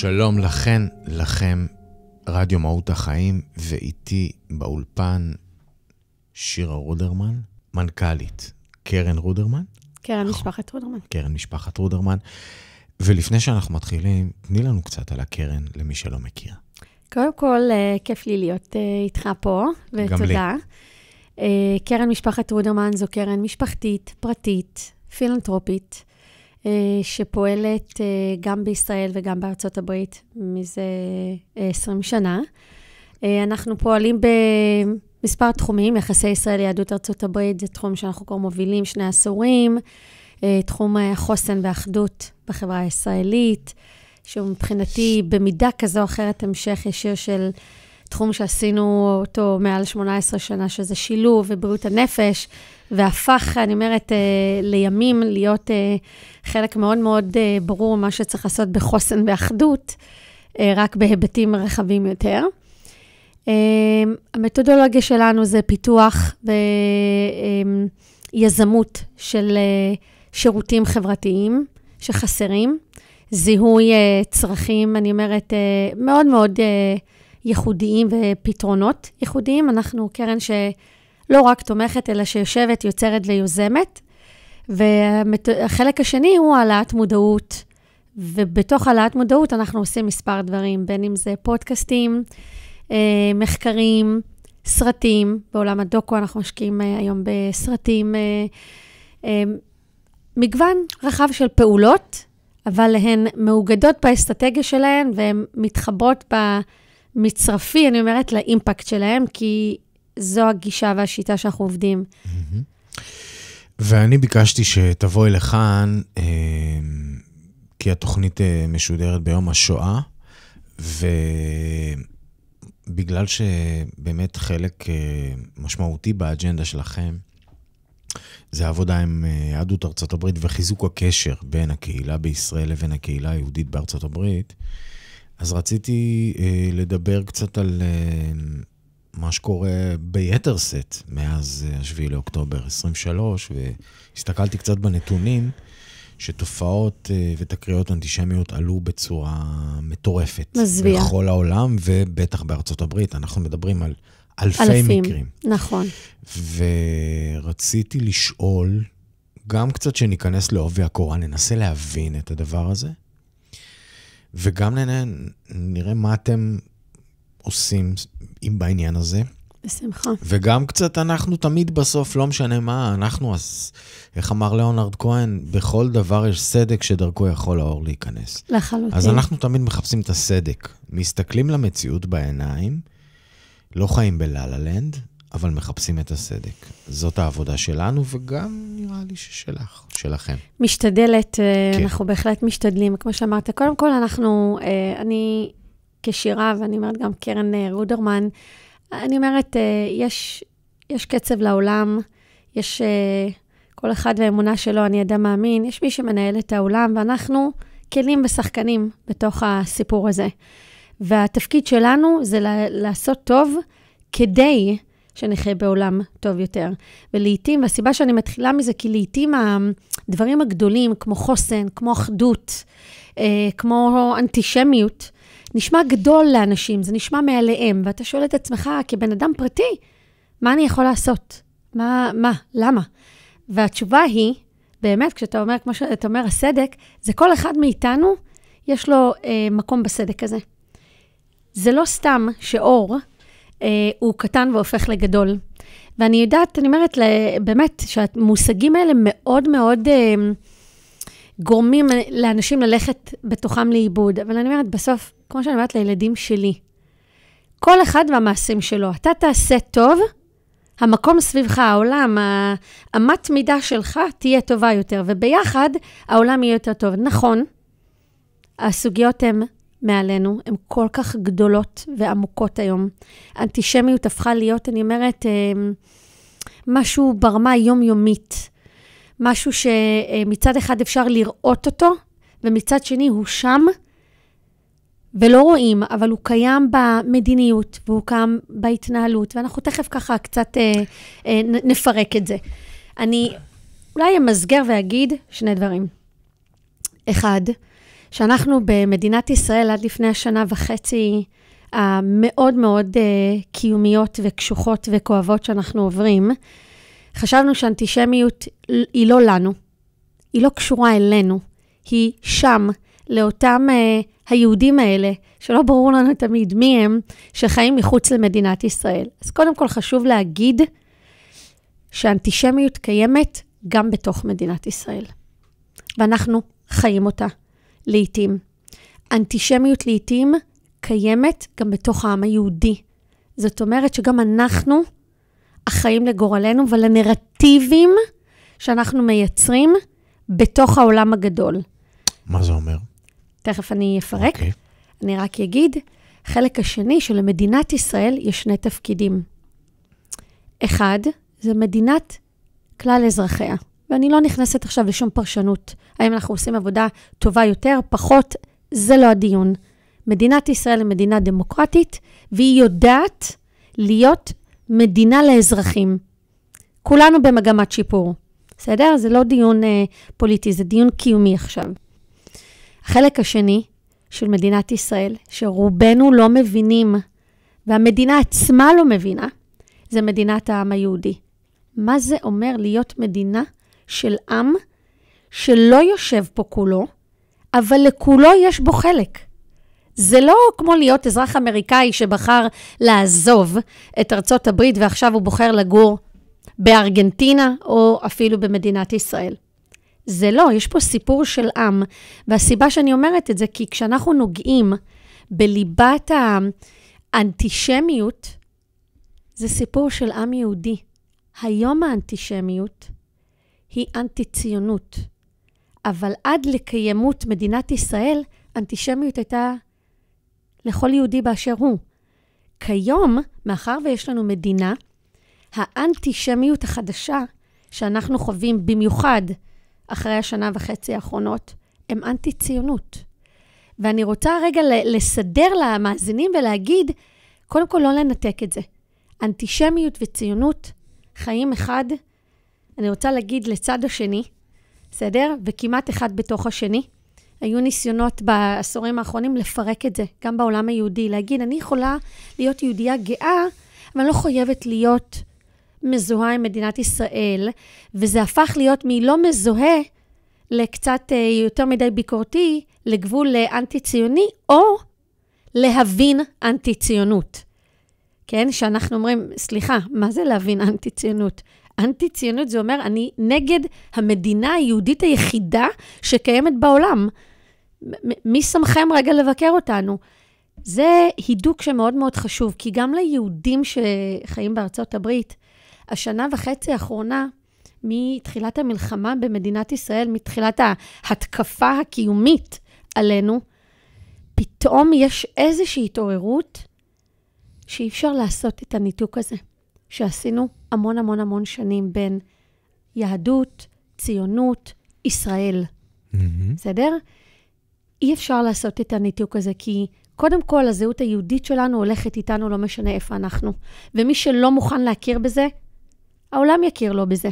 שלום לכם, רדיו מהות החיים, ואיתי באולפן שירה רודרמן, מנכ"לית קרן רודרמן. קרן משפחת רודרמן. קרן משפחת רודרמן. ולפני שאנחנו מתחילים, תני לנו קצת על הקרן למי שלא מכיר. קודם כל, כיף לי להיות איתך פה, ותודה. קרן משפחת רודרמן זו קרן משפחתית, פרטית, פילנטרופית, שפועלת גם בישראל וגם בארצות הברית מזה 20 שנה. אנחנו פועלים במספר תחומים, יחסי ישראל יהדות ארצות הברית, זה תחום שאנחנו כבר מובילים 2 עשורים, תחום החוסן והאחדות בחברה הישראלית, שהוא מבחינתי במידה כזו או אחרת המשך ישיר של תחום שעשינו אותו מעל 18 שנה, שזה שילוב ובריאות הנפש, והפך, אני אומרת, לימים להיות חלק מאוד מאוד ברור מה שצריך לעשות בחוסן ואחדות, רק בהיבטים רחבים יותר. המתודולוגיה שלנו זה פיתוח ויזמות של שירותים חברתיים שחסרים, זיהוי צרכים, אני אומרת, מאוד מאוד ייחודיים ופתרונות ייחודיים. אנחנו קרן שלא רק תומכת, אלא שיושבת, יוצרת ויוזמת. והחלק השני הוא העלאת מודעות, ובתוך העלאת מודעות אנחנו עושים מספר דברים, בין אם זה פודקאסטים, מחקרים, סרטים. בעולם הדוקו אנחנו משקיעים היום בסרטים, מגוון רחב של פעולות, אבל הן מאוגדות באסטרטגיה שלהן, והן מתחברות במצרפי, אני אומרת, לאימפקט שלהן, כי זו הגישה והשיטה שאנחנו עובדים. ואני ביקשתי שתבואי לכאן, כי התוכנית משודרת ביום השואה, ובגלל שבאמת חלק משמעותי באג'נדה שלכם, זה העבודה עם יהדות ארצות הברית וחיזוק הקשר בין הקהילה בישראל לבין הקהילה היהודית בארצות הברית. אז רציתי לדבר קצת על מה שקורה ביתר סט מאז 7 לאוקטובר 23, והסתכלתי קצת בנתונים שתופעות ותקריות אנטישמיות עלו בצורה מטורפת. מזוויע. בכל העולם ובטח בארצות הברית. אנחנו מדברים על אלפי מקרים. נכון. ורציתי לשאול, גם קצת שניכנס לעובי הקורה, ננסה להבין את הדבר הזה, וגם נראה מה אתם עושים בעניין הזה. בשמחה. וגם קצת אנחנו תמיד בסוף, לא משנה מה, אנחנו, איך אמר ליאונרד כהן, בכל דבר יש סדק שדרכו יכול האור להיכנס. לחלוטין. אז אנחנו תמיד מחפשים את הסדק, מסתכלים למציאות בעיניים, לא חיים בללה-לנד, אבל מחפשים את הסדק. זאת העבודה שלנו, וגם נראה לי שלכם. משתדלת, כן. אנחנו בהחלט משתדלים. כמו שאמרת, קודם כל אנחנו, אני כשירה, ואני אומרת גם קרן רודרמן, אני אומרת, יש קצב לעולם, יש כל אחד והאמונה שלו, אני אדם מאמין, יש מי שמנהל את העולם, ואנחנו כלים ושחקנים בתוך הסיפור הזה. והתפקיד שלנו זה לעשות טוב כדי שנחיה בעולם טוב יותר. ולעיתים, והסיבה שאני מתחילה מזה, כי לעיתים הדברים הגדולים, כמו חוסן, כמו אחדות, כמו אנטישמיות, נשמע גדול לאנשים, זה נשמע מעליהם, ואתה שואל את עצמך כבן אדם פרטי, מה אני יכול לעשות? למה? והתשובה היא, באמת, כשאתה אומר, כמו שאתה אומר, הסדק, זה כל אחד מאיתנו, יש לו מקום בסדק הזה. זה לא סתם שאור הוא קטן והופך לגדול. ואני יודעת, אני אומרת באמת שהמושגים האלה מאוד מאוד גורמים לאנשים ללכת בתוכם לאיבוד. אבל אני אומרת בסוף, כמו שאני אומרת לילדים שלי, כל אחד והמעשים שלו, אתה תעשה טוב, המקום סביבך, העולם, האמת מידה שלך תהיה טובה יותר, וביחד העולם יהיה יותר טוב. נכון, הסוגיות הן מעלינו, הן כל כך גדולות ועמוקות היום. האנטישמיות הפכה להיות, אני אומרת, משהו ברמה יומיומית. משהו שמצד אחד אפשר לראות אותו, ומצד שני הוא שם, ולא רואים, אבל הוא קיים במדיניות, והוא קיים בהתנהלות, ואנחנו תכף ככה קצת נפרק את זה. אני אולי אמסגר ואגיד 2 דברים. אחד, שאנחנו במדינת ישראל עד לפני השנה וחצי, המאוד מאוד קיומיות וקשוחות וכואבות שאנחנו עוברים, חשבנו שאנטישמיות היא לא לנו, היא לא קשורה אלינו, היא שם, לאותם היהודים האלה, שלא ברור לנו תמיד מי הם, שחיים מחוץ למדינת ישראל. אז קודם כל חשוב להגיד שהאנטישמיות קיימת גם בתוך מדינת ישראל. ואנחנו חיים אותה לעתים. אנטישמיות לעתים קיימת גם בתוך העם היהודי. זאת אומרת שגם אנחנו החיים לגורלנו ולנרטיבים שאנחנו מייצרים בתוך העולם הגדול. מה זה אומר? תכף אני אפרק. אני רק אגיד, חלק השני שלמדינת ישראל יש שני תפקידים. אחד, זה מדינת כלל אזרחיה. ואני לא נכנסת עכשיו לשום פרשנות. האם אנחנו עושים עבודה טובה יותר, פחות, זה לא הדיון. מדינת ישראל היא מדינה דמוקרטית, והיא יודעת להיות מדינה לאזרחים. כולנו במגמת שיפור. בסדר? זה לא דיון פוליטי, זה דיון קיומי עכשיו. החלק השני של מדינת ישראל, שרובנו לא מבינים, והמדינה עצמה לא מבינה, זה מדינת העם היהודי. מה זה אומר להיות מדינה של עם שלא יושב פה כולו, אבל לכולו יש בו חלק. זה לא כמו להיות אזרח אמריקאי שבחר לעזוב את ארצות הברית, ועכשיו הוא בוחר לגור בארגנטינה, או אפילו במדינת ישראל. זה לא, יש פה סיפור של עם, והסיבה שאני אומרת את זה, כי כשאנחנו נוגעים בליבת האנטישמיות, זה סיפור של עם יהודי. היום האנטישמיות היא אנטי-ציונות, אבל עד לקיימות מדינת ישראל, אנטישמיות הייתה לכל יהודי באשר הוא. כיום, מאחר ויש לנו מדינה, האנטישמיות החדשה שאנחנו חווים במיוחד אחרי השנה וחצי האחרונות, הם אנטי-ציונות. ואני רוצה רגע לסדר למאזינים ולהגיד, קודם כל לא לנתק את זה. אנטישמיות וציונות חיים אחד, אני רוצה להגיד לצד השני, בסדר? וכמעט אחד בתוך השני. היו ניסיונות בעשורים האחרונים לפרק את זה, גם בעולם היהודי, להגיד, אני יכולה להיות יהודייה גאה, אבל לא חייבת להיות מזוהה עם מדינת ישראל, וזה הפך להיות מלא מזוהה לקצת יותר מדי ביקורתי, לגבול לאנטי-ציוני, או להבין אנטי-ציונות. כן? שאנחנו אומרים, סליחה, מה זה להבין אנטי-ציונות? אנטי-ציונות זה אומר, אני נגד המדינה היהודית היחידה שקיימת בעולם. מי שמכם רגע לבקר אותנו? זה הידוק שמאוד מאוד חשוב, כי גם ליהודים שחיים בארצות הברית, השנה וחצי האחרונה, מתחילת המלחמה במדינת ישראל, מתחילת ההתקפה הקיומית עלינו, פתאום יש איזושהי התעוררות שאי אפשר לעשות את הניתוק הזה, שעשינו המון המון המון שנים בין יהדות, ציונות, ישראל. בסדר? אי אפשר לעשות את הניתוק הזה, כי קודם כל הזהות היהודית שלנו הולכת איתנו, לא משנה איפה אנחנו. ומי שלא מוכן להכיר בזה, העולם יכיר לו בזה.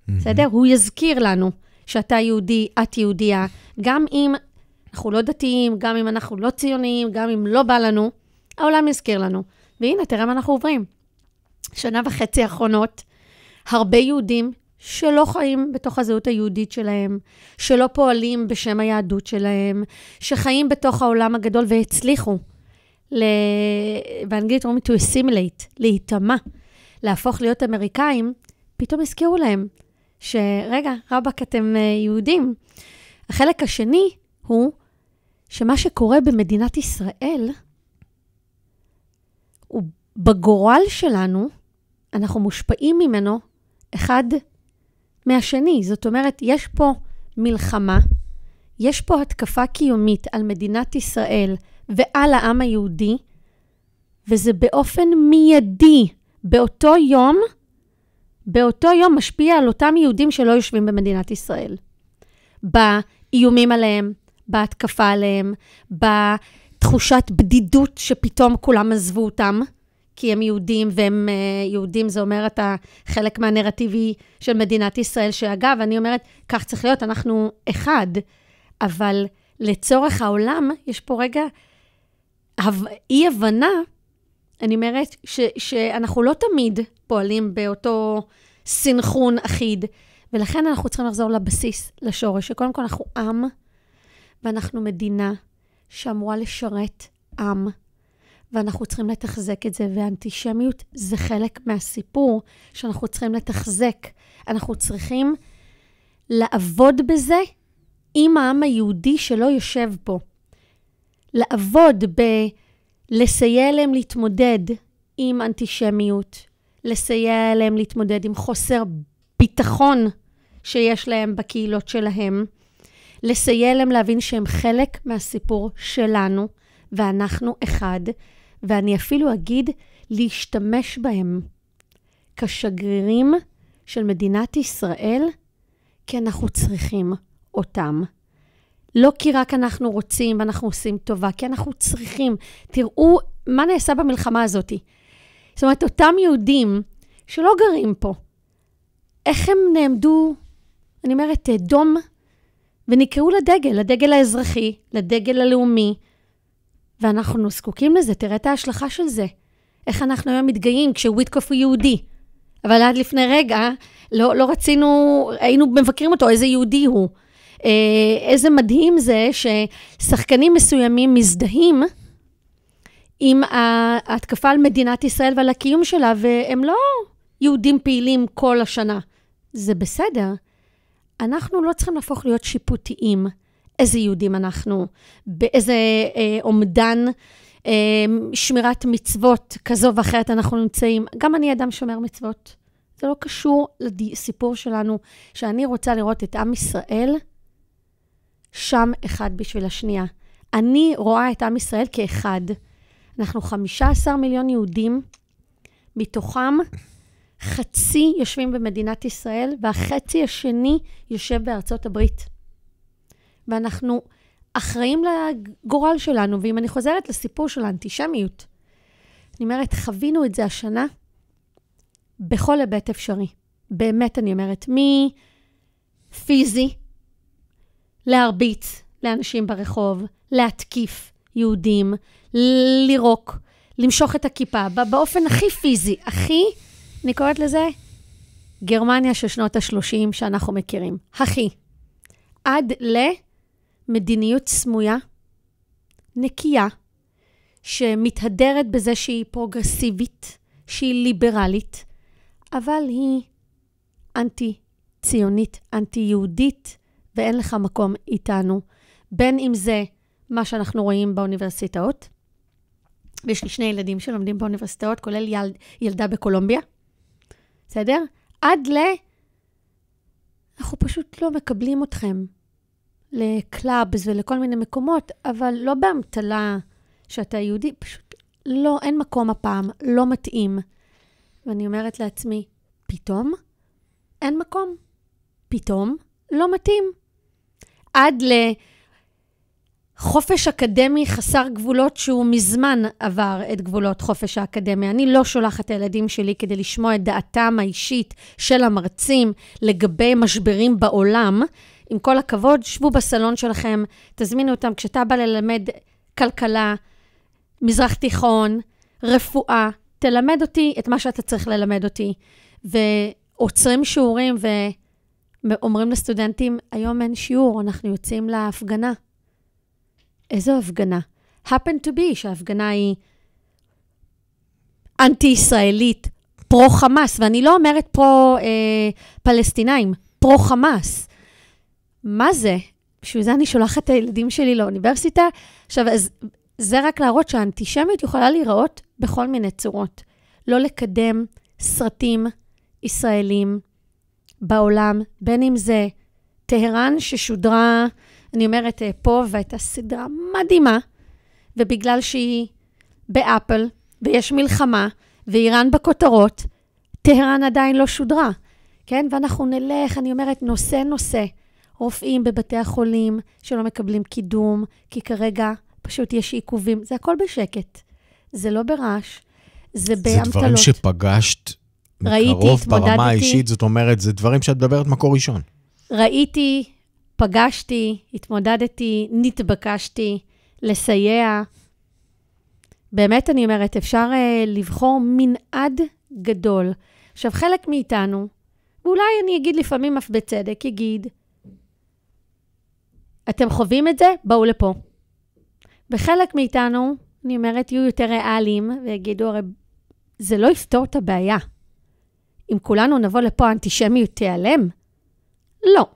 בסדר? הוא יזכיר לנו שאתה יהודי, את יהודייה, גם אם אנחנו לא דתיים, גם אם אנחנו לא ציוניים, גם אם לא בא לנו, העולם יזכיר לנו. והנה, תראה מה אנחנו עוברים. שנה וחצי האחרונות, הרבה יהודים שלא חיים בתוך הזהות היהודית שלהם, שלא פועלים בשם היהדות שלהם, שחיים בתוך העולם הגדול והצליחו, באנגלית אומרים to assimilate, להיטמע, להפוך להיות אמריקאים, פתאום הזכירו להם שרגע, רבק, אתם יהודים. החלק השני הוא שמה שקורה במדינת ישראל, הוא בגורל שלנו, אנחנו מושפעים ממנו אחד מהשני. זאת אומרת, יש פה מלחמה, יש פה התקפה קיומית על מדינת ישראל ועל העם היהודי, וזה באופן מיידי, באותו יום משפיע על אותם יהודים שלא יושבים במדינת ישראל. באיומים עליהם, בהתקפה עליהם, בתחושת בדידות שפתאום כולם עזבו אותם, כי הם יהודים, והם יהודים, זה אומר את החלק מהנרטיבי של מדינת ישראל, שאגב, אני אומרת, כך צריך להיות, אנחנו אחד, אבל לצורך העולם, יש פה רגע אי-הבנה, אני אומרת שאנחנו לא תמיד פועלים באותו סינכרון אחיד, ולכן אנחנו צריכים לחזור לבסיס, לשורש, שקודם כל אנחנו עם, ואנחנו מדינה שאמורה לשרת עם, ואנחנו צריכים לתחזק את זה, והאנטישמיות זה חלק מהסיפור שאנחנו צריכים לתחזק. אנחנו צריכים לעבוד בזה עם העם היהודי שלא יושב פה. לעבוד לסייע להם להתמודד עם אנטישמיות, לסייע להם להתמודד עם חוסר ביטחון שיש להם בקהילות שלהם, לסייע להם להבין שהם חלק מהסיפור שלנו, ואנחנו אחד, ואני אפילו אגיד להשתמש בהם כשגרירים של מדינת ישראל, כי אנחנו צריכים אותם. לא כי רק אנחנו רוצים ואנחנו עושים טובה, כי אנחנו צריכים. תראו מה נעשה במלחמה הזאת. זאת אומרת, אותם יהודים שלא גרים פה, איך הם נעמדו, אני אומרת, דום, ונקראו לדגל האזרחי, לדגל הלאומי, ואנחנו זקוקים לזה, תראה את ההשלכה של זה. איך אנחנו היום מתגאים כשוויטקוף הוא יהודי. אבל עד לפני רגע, לא רצינו, היינו מבקרים אותו, איזה יהודי הוא. איזה מדהים זה ששחקנים מסוימים מזדהים עם ההתקפה על מדינת ישראל ועל הקיום שלה, והם לא יהודים פעילים כל השנה. זה בסדר. אנחנו לא צריכים להפוך להיות שיפוטיים. איזה יהודים אנחנו, באיזה עומדן, שמירת מצוות כזו ואחרת אנחנו נמצאים. גם אני אדם שומר מצוות. זה לא קשור לסיפור שלנו, שאני רוצה לראות את עם ישראל שם אחד בשביל השנייה. אני רואה את עם ישראל כאחד. אנחנו 15 מיליון יהודים, מתוכם חצי יושבים במדינת ישראל, והחצי השני יושב בארצות הברית. ואנחנו אחראים לגורל שלנו, ואם אני חוזרת לסיפור של האנטישמיות, אני אומרת, חווינו את זה השנה, בכל היבט אפשרי. באמת אני אומרת, מפיזי, להרביץ לאנשים ברחוב, להתקיף יהודים, לירוק, למשוך את הכיפה, באופן הכי פיזי, אני קוראת לזה, גרמניה של שנות ה-30 שאנחנו מכירים. עד למדיניות סמויה, נקייה, שמתהדרת בזה שהיא פרוגרסיבית, שהיא ליברלית, אבל היא אנטי-ציונית, אנטי-יהודית, ואין לך מקום איתנו. בין אם זה מה שאנחנו רואים באוניברסיטאות, ויש לי 2 ילדים שלומדים באוניברסיטאות, כולל ילדה בקולומביה, בסדר? אנחנו פשוט לא מקבלים אתכם לקלאבס ולכל מיני מקומות, אבל לא באמתלה שאתה יהודי, פשוט לא, אין מקום הפעם, לא מתאים. ואני אומרת לעצמי, פתאום אין מקום, פתאום לא מתאים. עד לחופש אקדמי חסר גבולות שהוא מזמן עבר את גבולות חופש האקדמי. אני לא שולחת את הילדים שלי כדי לשמוע את דעתם האישית של המרצים לגבי משברים בעולם. עם כל הכבוד, שבו בסלון שלכם, תזמינו אותם כשאתה בא ללמד כלכלה, מזרח תיכון, רפואה, תלמד אותי את מה שאתה צריך ללמד אותי. ועוצרים שיעורים ואומרים לסטודנטים, היום אין שיעור, אנחנו יוצאים להפגנה. איזו הפגנה? happen to be, שההפגנה היא אנטי-ישראלית, פרו-חמאס, ואני לא אומרת פרו-פלסטינאים, פרו-חמאס. מה זה? בשביל זה אני שולחת את הילדים שלי לאוניברסיטה. עכשיו, זה רק להראות שהאנטישמיות יכולה להיראות בכל מיני צורות. לא לקדם סרטים ישראלים בעולם, בין אם זה טהרן ששודרה, אני אומרת פה, והייתה סדרה מדהימה, ובגלל שהיא באפל, ויש מלחמה, ואיראן בכותרות, טהרן עדיין לא שודרה. כן? ואנחנו נלך, אני אומרת, נושא, רופאים בבתי החולים שלא מקבלים קידום, כי כרגע פשוט יש עיכובים. זה הכל בשקט. זה לא ברעש. זה באמתלות. זה דברים שפגשת מקרוב ברמה האישית, זאת אומרת, זה דברים שאת מדברת מקור ראשון. ראיתי פגשתי, התמודדתי, נתבקשתי לסייע. באמת אני אומרת, אפשר לבחור מנעד גדול. עכשיו, חלק מאיתנו, ואולי אני אגיד לפעמים אף בצדק, יגיד, אתם חווים את זה? בואו לפה. וחלק מאיתנו, אני אומרת, יהיו יותר ריאליים, ויגידו, הרי זה לא יפתור את הבעיה. אם כולנו נבוא לפה, האנטישמיות תיעלם? לא.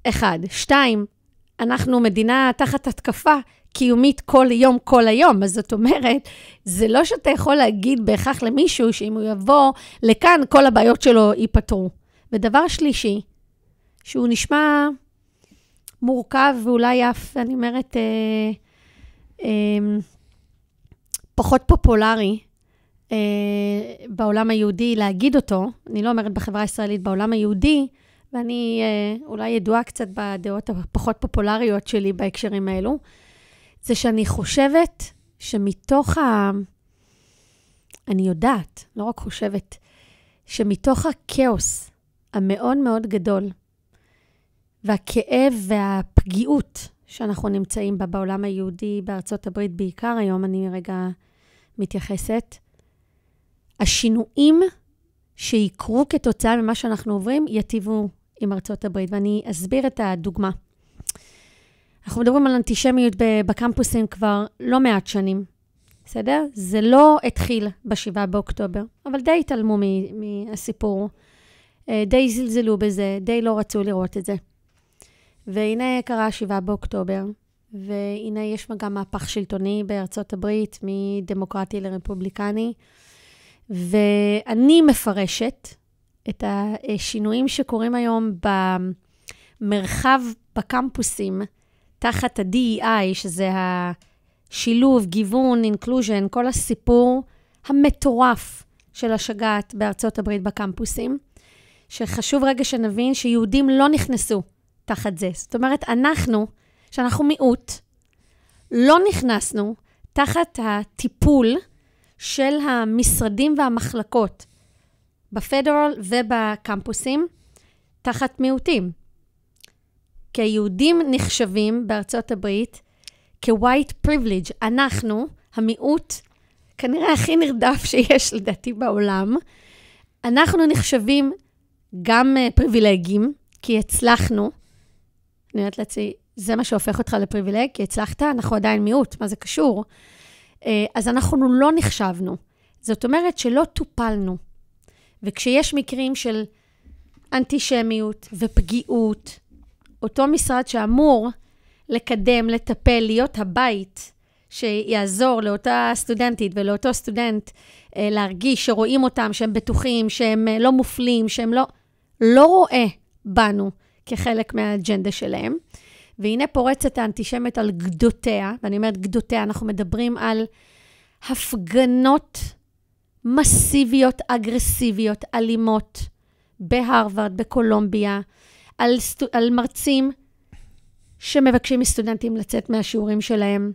1. 2, אנחנו מדינה תחת התקפה קיומית כל היום, אז זאת אומרת, זה לא שאתה יכול להגיד בהכרח למישהו, שאם הוא יבוא לכאן, כל הבעיות שלו ייפתרו. ודבר שלישי, שהוא נשמע מורכב, ואולי אף, אני אומרת, פחות פופולרי בעולם היהודי להגיד אותו, אני לא אומרת בחברה הישראלית, בעולם היהודי, ואני אולי ידועה קצת בדעות הפחות פופולריות שלי בהקשרים האלו, זה שאני חושבת שמתוך אני יודעת, לא רק חושבת, שמתוך הכאוס המאוד מאוד גדול, והכאב והפגיעות שאנחנו נמצאים בה בעולם היהודי, בארצות הברית בעיקר היום, אני רגע מתייחסת, השינויים שיקרו כתוצאה ממה שאנחנו עוברים, יטיבו עם ארצות הברית, ואני אסביר את הדוגמה. אנחנו מדברים על אנטישמיות בקמפוסים כבר לא מעט שנים, בסדר? זה לא התחיל ב7 באוקטובר, אבל די התעלמו מהסיפור, די זלזלו בזה, די לא רצו לראות את זה. והנה קרה 7 באוקטובר, והנה יש גם מהפך שלטוני בארצות הברית, מדמוקרטי לרפובליקני, ואני מפרשת את השינויים שקורים היום במרחב בקמפוסים, תחת ה-DEI, שזה השילוב, גיוון, inclusion, כל הסיפור המטורף של השגת בארצות הברית בקמפוסים, שחשוב רגע שנבין שיהודים לא נכנסו תחת זה. זאת אומרת, שאנחנו מיעוט, לא נכנסנו תחת הטיפול של המשרדים והמחלקות בפדרל ובקמפוסים, תחת מיעוטים. כי היהודים נחשבים בארצות הברית כ-white privilege. אנחנו, המיעוט, כנראה הכי נרדף שיש לדעתי בעולם, אנחנו נחשבים גם פריבילגים, כי הצלחנו, אני יודעת לעצמי, זה מה שהופך אותך לפריבילג, כי הצלחת, אנחנו עדיין מיעוט, מה זה קשור? אז אנחנו לא נחשבנו. זאת אומרת שלא טופלנו. וכשיש מקרים של אנטישמיות ופגיעות, אותו משרד שאמור לקדם, לטפל, להיות הבית שיעזור לאותה סטודנטית ולאותו סטודנט להרגיש שרואים אותם, שהם בטוחים, שהם לא מופלים, שהם לא רואה בנו כחלק מהאג'נדה שלהם. והנה פורצת האנטישמיות על גדותיה, ואני אומרת גדותיה, אנחנו מדברים על הפגנות מסיביות, אגרסיביות, אלימות, בהרווארד, בקולומביה, על מרצים שמבקשים מסטודנטים לצאת מהשיעורים שלהם,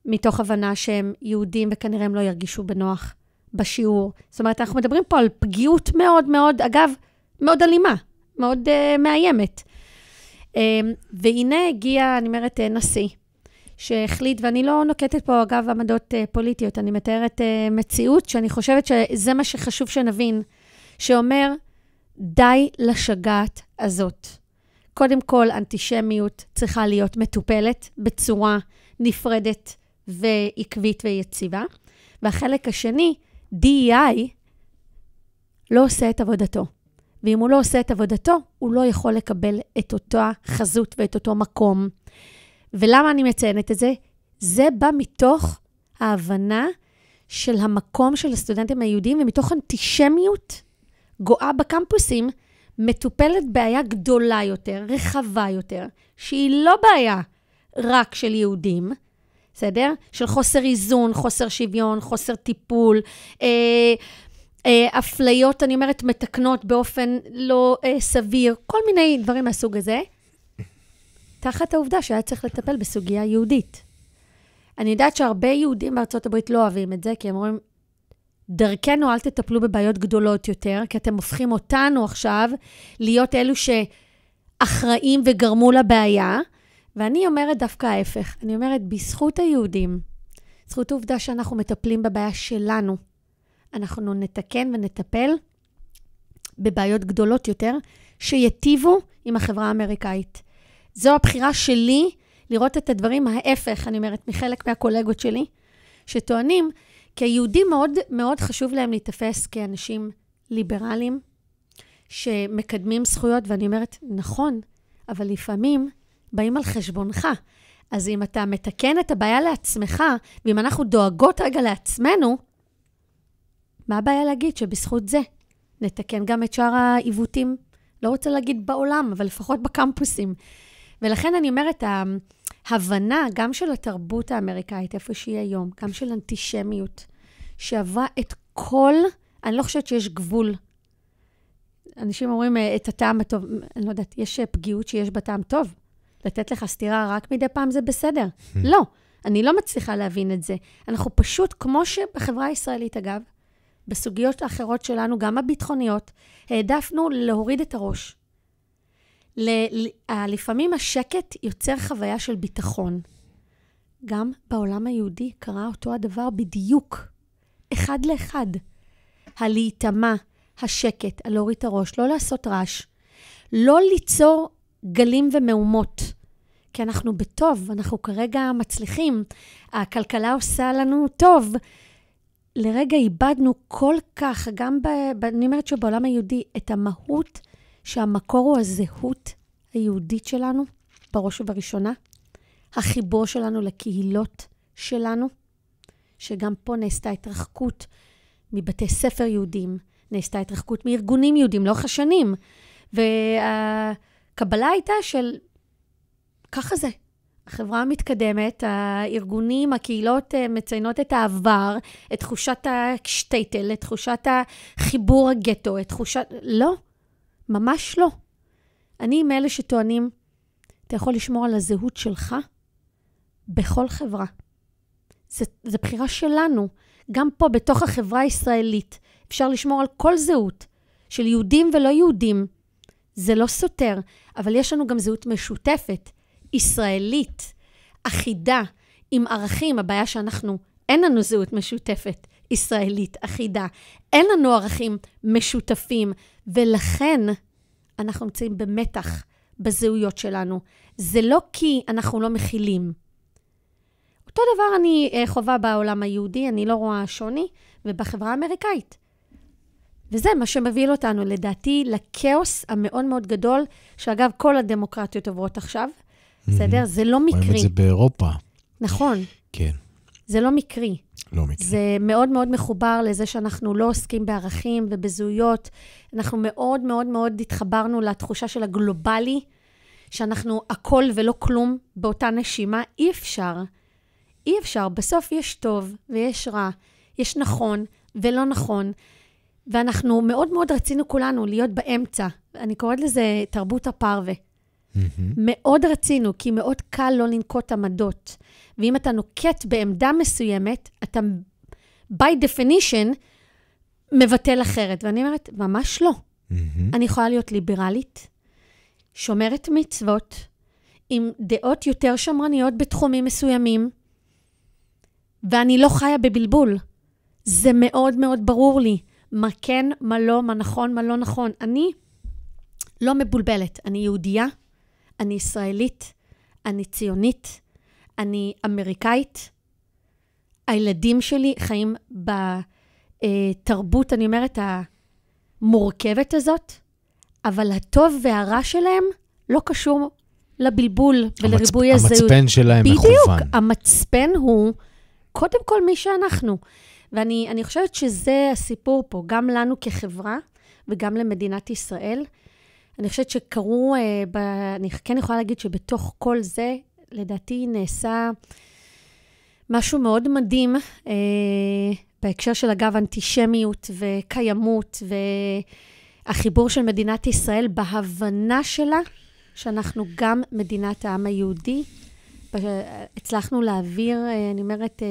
מתוך הבנה שהם יהודים וכנראה הם לא ירגישו בנוח בשיעור. זאת אומרת, אנחנו מדברים פה על פגיעות מאוד מאוד, אגב, מאוד אלימה, מאוד מאיימת. והנה הגיע, אני אומרת, נשיא, שהחליט, ואני לא נוקטת פה אגב עמדות פוליטיות, אני מתארת מציאות שאני חושבת שזה מה שחשוב שנבין, שאומר, די לשגעת הזאת. קודם כל, אנטישמיות צריכה להיות מטופלת בצורה נפרדת ועקבית ויציבה. והחלק השני, DEI, לא עושה את עבודתו. ואם הוא לא עושה את עבודתו, הוא לא יכול לקבל את אותה חזות ואת אותו מקום. ולמה אני מציינת את זה? זה בא מתוך ההבנה של המקום של הסטודנטים היהודים, ומתוך אנטישמיות גואה בקמפוסים, מטופלת בעיה גדולה יותר, רחבה יותר, שהיא לא בעיה רק של יהודים, בסדר? של חוסר איזון, חוסר שוויון, חוסר טיפול, אפליות, אני אומרת, מתקנות באופן לא סביר, כל מיני דברים מהסוג הזה, תחת העובדה שהיה צריך לטפל בסוגיה יהודית. אני יודעת שהרבה יהודים בארצות הברית לא אוהבים את זה, כי הם אומרים, דרכנו אל תטפלו בבעיות גדולות יותר, כי אתם הופכים אותנו עכשיו להיות אלו אחראים וגרמו לבעיה, ואני אומרת דווקא ההפך. אני אומרת, בזכות היהודים, זכות העובדה שאנחנו מטפלים בבעיה שלנו, אנחנו נתקן ונטפל בבעיות גדולות יותר, שיטיבו עם החברה האמריקאית. זו הבחירה שלי, לראות את הדברים ההפך, אני אומרת, מחלק מהקולגות שלי, שטוענים, כי היהודים מאוד, מאוד חשוב להם להתאפס כאנשים ליברליים, שמקדמים זכויות, ואני אומרת, נכון, אבל לפעמים באים על חשבונך. אז אם אתה מתקן את הבעיה לעצמך, ואם אנחנו דואגות רגע לעצמנו, מה הבעיה להגיד שבזכות זה נתקן גם את שאר העיוותים, לא רוצה להגיד בעולם, אבל לפחות בקמפוסים. ולכן אני אומרת, ההבנה גם של התרבות האמריקאית, איפה שהיא היום, גם של אנטישמיות, שעברה את כל, אני לא חושבת שיש גבול. אנשים אומרים את הטעם הטוב, אני לא יודעת, יש פגיעות שיש בטעם טוב. לתת לך סתירה רק מדי פעם זה בסדר. לא, אני לא מצליחה להבין את זה. אנחנו פשוט, כמו שבחברה הישראלית אגב, בסוגיות האחרות שלנו, גם הביטחוניות, העדפנו להוריד את הראש. לפעמים השקט יוצר חוויה של ביטחון. גם בעולם היהודי קרה אותו הדבר בדיוק, אחד לאחד. הלהיטמע, השקט, להוריד את הראש, לא לעשות רעש, לא ליצור גלים ומאומות, כי אנחנו בטוב, אנחנו כרגע מצליחים, הכלכלה עושה לנו טוב, לרגע איבדנו כל כך, גם אני אומרת שבעולם היהודי, את המהות שהמקור הוא הזהות היהודית שלנו, בראש ובראשונה, החיבור שלנו לקהילות שלנו, שגם פה נעשתה התרחקות מבתי ספר יהודים, נעשתה התרחקות מארגונים יהודים, לאורך השנים, והקבלה הייתה של, ככה זה, החברה המתקדמת, הארגונים, הקהילות מציינות את העבר, את תחושת השטייטל, את תחושת החיבור הגטו, את תחושת, לא, ממש לא. אני עם אלה שטוענים, אתה יכול לשמור על הזהות שלך בכל חברה. זה בחירה שלנו. גם פה, בתוך החברה הישראלית, אפשר לשמור על כל זהות, של יהודים ולא יהודים. זה לא סותר, אבל יש לנו גם זהות משותפת, ישראלית, אחידה, עם ערכים. הבעיה שאנחנו, אין לנו זהות משותפת, ישראלית, אחידה. אין לנו ערכים משותפים, ולכן אנחנו נמצאים במתח בזהויות שלנו. זה לא כי אנחנו לא מכילים. אותו דבר אני חובה בעולם היהודי, אני לא רואה שוני, ובחברה האמריקאית. וזה מה שמביא אותנו, לדעתי, לכאוס המאוד מאוד גדול, שאגב, כל הדמוקרטיות עוברות עכשיו. בסדר? זה לא מקרי. רואים את זה באירופה. נכון. כן. זה לא מקרי. לא מקרי. זה מאוד מאוד מחובר לזה שאנחנו לא עוסקים בערכים ובזהויות. אנחנו מאוד מאוד מאוד התחברנו לתחושה של הגלובלי, שאנחנו הכל ולא כלום באותה נשימה. אי אפשר. אי אפשר. בסוף יש טוב ויש רע. יש נכון ולא נכון. ואנחנו מאוד מאוד רצינו כולנו להיות באמצע. אני קוראת לזה תרבות הפרווה. מאוד רצינו, כי מאוד קל לא לנקוט עמדות. ואם אתה נוקט בעמדה מסוימת, אתה by definition מבטל אחרת. ואני אומרת, ממש לא. אני יכולה להיות ליברלית, שומרת מצוות, עם דעות יותר שמרניות בתחומים מסוימים, ואני לא חיה בבלבול. זה מאוד מאוד ברור לי. מה כן, מה לא, מה נכון, מה לא נכון. אני לא מבולבלת. אני יהודייה, אני ישראלית, אני ציונית, אני אמריקאית. הילדים שלי חיים בתרבות, אני אומרת, המורכבת הזאת, אבל הטוב והרע שלהם לא קשור לבלבול ולריבוי הזהות. המצפן שלהם מכוון. בדיוק, המצפן הוא קודם כל מי שאנחנו. ואני חושבת שזה הסיפור פה, גם לנו כחברה וגם למדינת ישראל. אני חושבת שקראו, אני כן יכולה להגיד שבתוך כל זה, לדעתי נעשה משהו מאוד מדהים, בהקשר של אגב אנטישמיות וקיימות, והחיבור של מדינת ישראל בהבנה שלה, שאנחנו גם מדינת העם היהודי. הצלחנו להעביר, אני אומרת,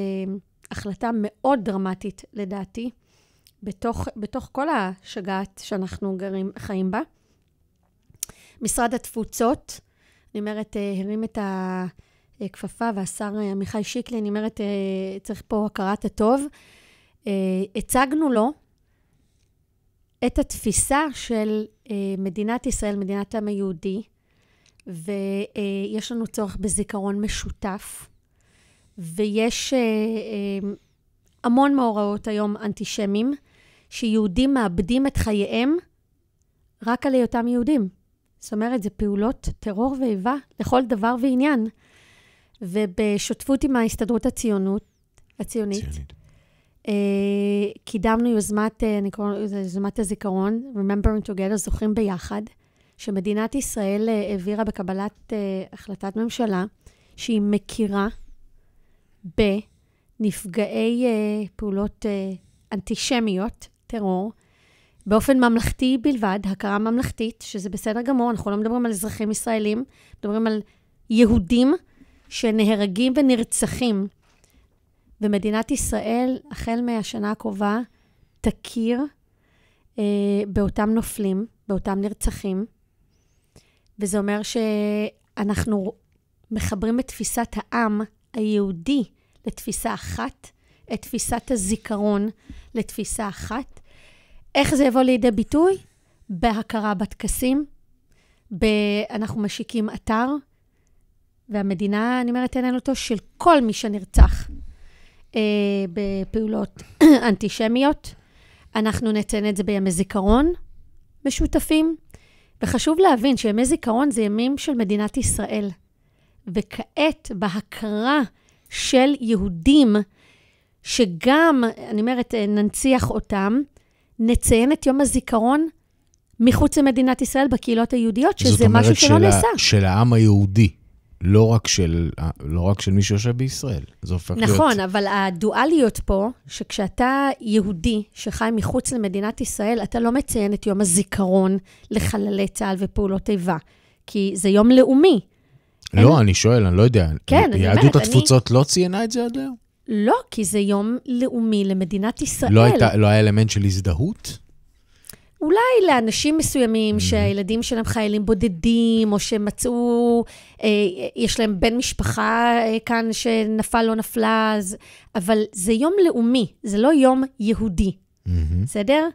החלטה מאוד דרמטית לדעתי, בתוך כל השגעת שאנחנו חיים בה. משרד התפוצות, אני אומרת, הרים את הכפפה, והשר עמיחי שיקלי, אני אומרת, צריך פה הכרת הטוב. הצגנו לו את התפיסה של מדינת ישראל, מדינת העם היהודי, ויש לנו צורך בזיכרון משותף, ויש המון מאורעות היום אנטישמים, שיהודים מאבדים את חייהם רק על היותם יהודים. זאת אומרת, זה פעולות טרור ואיבה לכל דבר ועניין. ובשותפות עם ההסתדרות הציונית, קידמנו יוזמת הזיכרון, Remembering Together, זוכרים ביחד, שמדינת ישראל העבירה בקבלת החלטת ממשלה, שהיא מכירה בנפגעי פעולות אנטישמיות, טרור, באופן ממלכתי בלבד, הכרה ממלכתית, שזה בסדר גמור, אנחנו לא מדברים על אזרחים ישראלים, מדברים על יהודים שנהרגים ונרצחים. ומדינת ישראל, החל מהשנה הקרובה, תכיר באותם נופלים, באותם נרצחים, וזה אומר שאנחנו מחברים את תפיסת העם היהודי לתפיסה אחת, את תפיסת הזיכרון לתפיסה אחת. איך זה יבוא לידי ביטוי? בהכרה בטקסים, אנחנו משיקים אתר, והמדינה, אני אומרת, אין אותו של כל מי שנרצח בפעולות אנטישמיות. אנחנו נציין את זה בימי זיכרון משותפים, וחשוב להבין שימי זיכרון זה ימים של מדינת ישראל, וכעת בהכרה של יהודים, שגם, אני אומרת, ננציח אותם, נציין את יום הזיכרון מחוץ למדינת ישראל בקהילות היהודיות, שזה משהו שלא נעשה. זאת אומרת של העם היהודי, לא רק של מי שיושב בישראל. זה הופך להיות... נכון, אבל הדואליות פה, שכשאתה יהודי שחי מחוץ למדינת ישראל, אתה לא מציין את יום הזיכרון לחללי צה"ל ופעולות איבה, כי זה יום לאומי. לא, אני שואל, אני לא יודע. כן, יהדות התפוצות לא ציינה את זה עד היום? לא, כי זה יום לאומי למדינת ישראל. לא היה אלמנט של הזדהות? אולי לאנשים מסוימים שהילדים שלהם חיילים בודדים, או שמצאו, יש להם בן משפחה כאן שנפל או נפלה, אבל זה יום לאומי, זה לא יום יהודי. בסדר?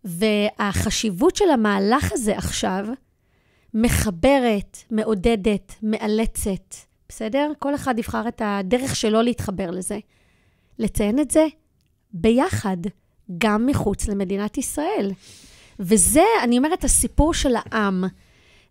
והחשיבות של המהלך הזה עכשיו, מחברת, מעודדת, מאלצת, בסדר? כל אחד יבחר את הדרך שלו להתחבר לזה. לציין את זה ביחד, גם מחוץ למדינת ישראל. וזה, אני אומרת, הסיפור של העם.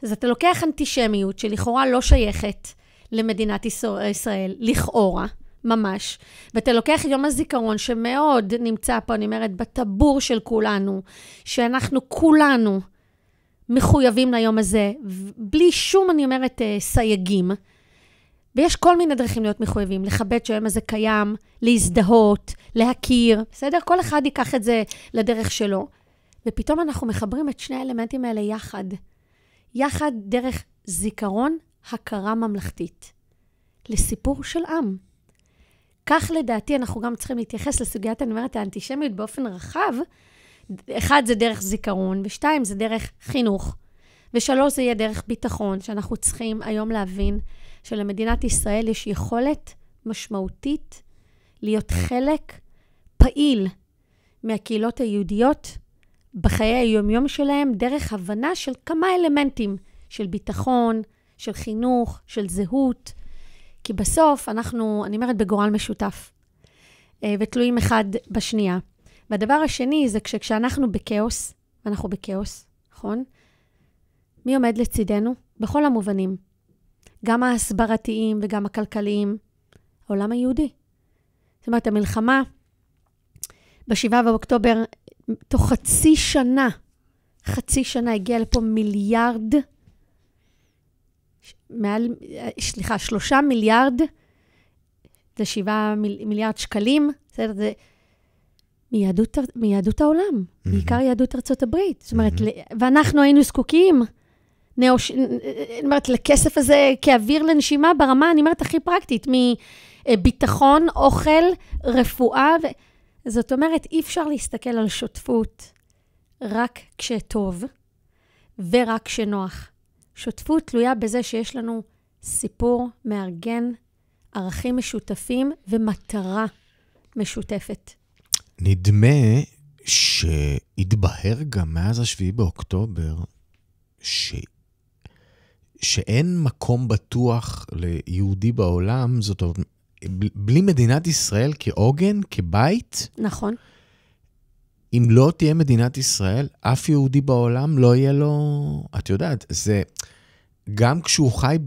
אז אתה לוקח אנטישמיות שלכאורה לא שייכת למדינת ישראל, לכאורה, ממש. ואתה לוקח יום הזיכרון שמאוד נמצא פה, אני אומרת, בטבור של כולנו, שאנחנו כולנו מחויבים ליום הזה, בלי שום, אני אומרת, סייגים. ויש כל מיני דרכים להיות מחויבים, לכבד שהיום הזה קיים, להזדהות, להכיר, בסדר? כל אחד ייקח את זה לדרך שלו. ופתאום אנחנו מחברים את שני האלמנטים האלה יחד. יחד דרך זיכרון הכרה ממלכתית. לסיפור של עם. כך לדעתי אנחנו גם צריכים להתייחס לסוגיית, אני אומרת, האנטישמיות באופן רחב. אחד זה דרך זיכרון, ושתיים זה דרך חינוך. ושלוש זה יהיה דרך ביטחון, שאנחנו צריכים היום להבין שלמדינת ישראל יש יכולת משמעותית להיות חלק פעיל מהקהילות היהודיות בחיי היומיום שלהם, דרך הבנה של כמה אלמנטים של ביטחון, של חינוך, של זהות, כי בסוף אנחנו, אני אומרת, בגורל משותף, ותלויים אחד בשנייה. והדבר השני זה כשאנחנו בקאוס, ואנחנו בקאוס, נכון? מי עומד לצידנו? בכל המובנים. גם ההסברתיים וגם הכלכליים. העולם היהודי. זאת אומרת, המלחמה ב7 באוקטובר, תוך חצי שנה הגיע לפה מיליארד, 3 מיליארד, זה 7 מיליארד שקלים, זה מיהדות העולם, בעיקר יהדות ארצות הברית. זאת אומרת, ואנחנו היינו זקוקים, אני אומרת, לכסף הזה כאוויר לנשימה ברמה, אני אומרת, הכי פרקטית, מביטחון, אוכל, רפואה, זאת אומרת, אי אפשר להסתכל על שותפות רק כשטוב ורק כשנוח. שותפות תלויה בזה שיש לנו סיפור מארגן, ערכים משותפים ומטרה משותפת. נדמה שהתבהר גם מאז השביעי באוקטובר, שאין מקום בטוח ליהודי בעולם, זאת אומרת, בלי מדינת ישראל כעוגן, כבית. נכון. אם לא תהיה מדינת ישראל, אף יהודי בעולם לא יהיה לו, את יודעת, זה גם כשהוא חי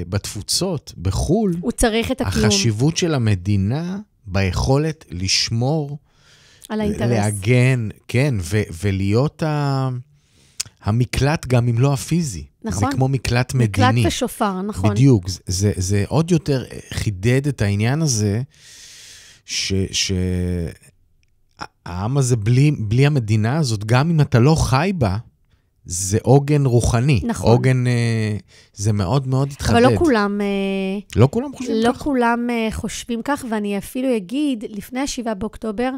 בתפוצות, בחול, הוא צריך את הקיום. החשיבות של המדינה ביכולת לשמור, על האינטרס. להגן, כן, ולהיות המקלט גם אם לא הפיזי. נכון. זה כמו מקלט מדיני. מקלט ושופר, נכון. בדיוק. זה עוד יותר חידד את העניין הזה, העם הזה בלי המדינה הזאת, גם אם אתה לא חי בה, זה עוגן רוחני. נכון. עוגן, זה מאוד מאוד התחדד. אבל לא כולם... לא כולם חושבים לא כך. לא כולם חושבים כך, ואני אפילו אגיד, לפני ה7 באוקטובר,